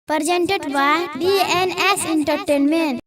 presented by DNS Entertainment.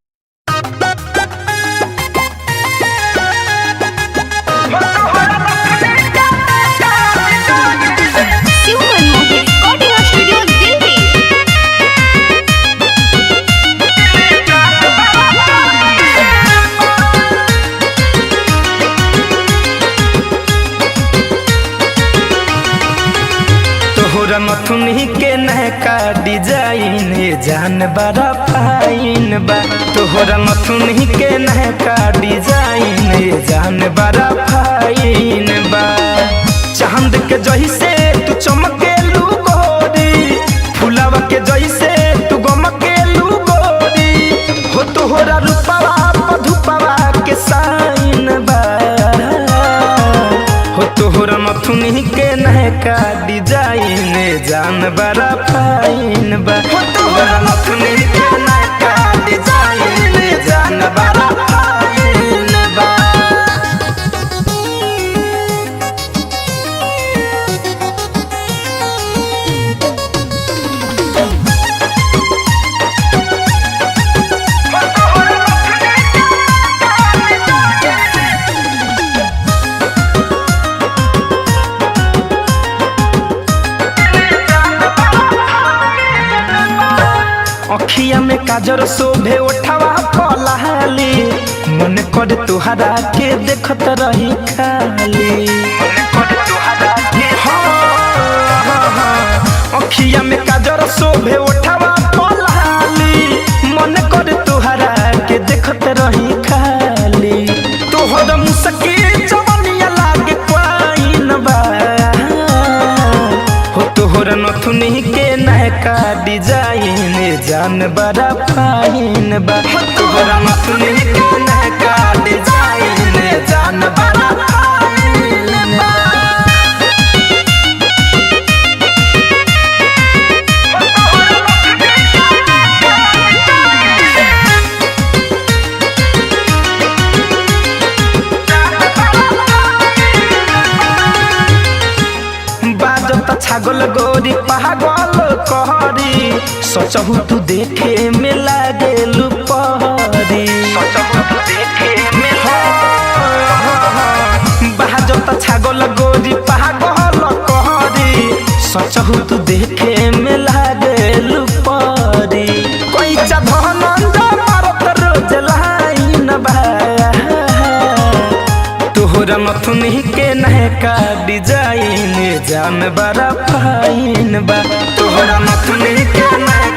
तोहरा मथुनी के नहका design जान बड़ा फाइन बा। तोहरा मथुनी के नहका डिजाइन जान बड़ा फाइन बा। चांद के जैसे तू चमके लू गोरी, फुलावा के जैसे तू गमके लू गोरी। हो तोहरा रूपवा पधुपवा के साइन बा। हो तोहरा मथुनी के नहका डिजाइन जान बड़ा फाइन बा। हो तोहरा मथुनी के नहका डिजाइन जान बड़ा फाइन बा। अखिया में काजर शोभे उठावा पलाली, मन कर तुहरा के देखत रही खाली। अखिया में काजर शोभे उठावा पलाली, मन कर तुहरा के देखत रही खाली। तोहर मुस्की जवनिया लागे पाइन बा। हो तोहर नथुनी के नहका डिजाइन जान बड़ा फाइन बा। तोहरा नथुनी के नहका डिजाइन जान बड़ा फाइन बा। बाजता छागल गोरी पागल कहरी, सचहु तू देखे में लागेलू पहरी। बाजता छागल गोरी पागल कहरी, सचहु तू देखे में लागेलू पहरी। कोई धनंद मारत रोज लाइन बा। तोहरा मथुनी के नहका डिजाइन जान बड़ा फाइन बा। तोहरा मथुनी के नहका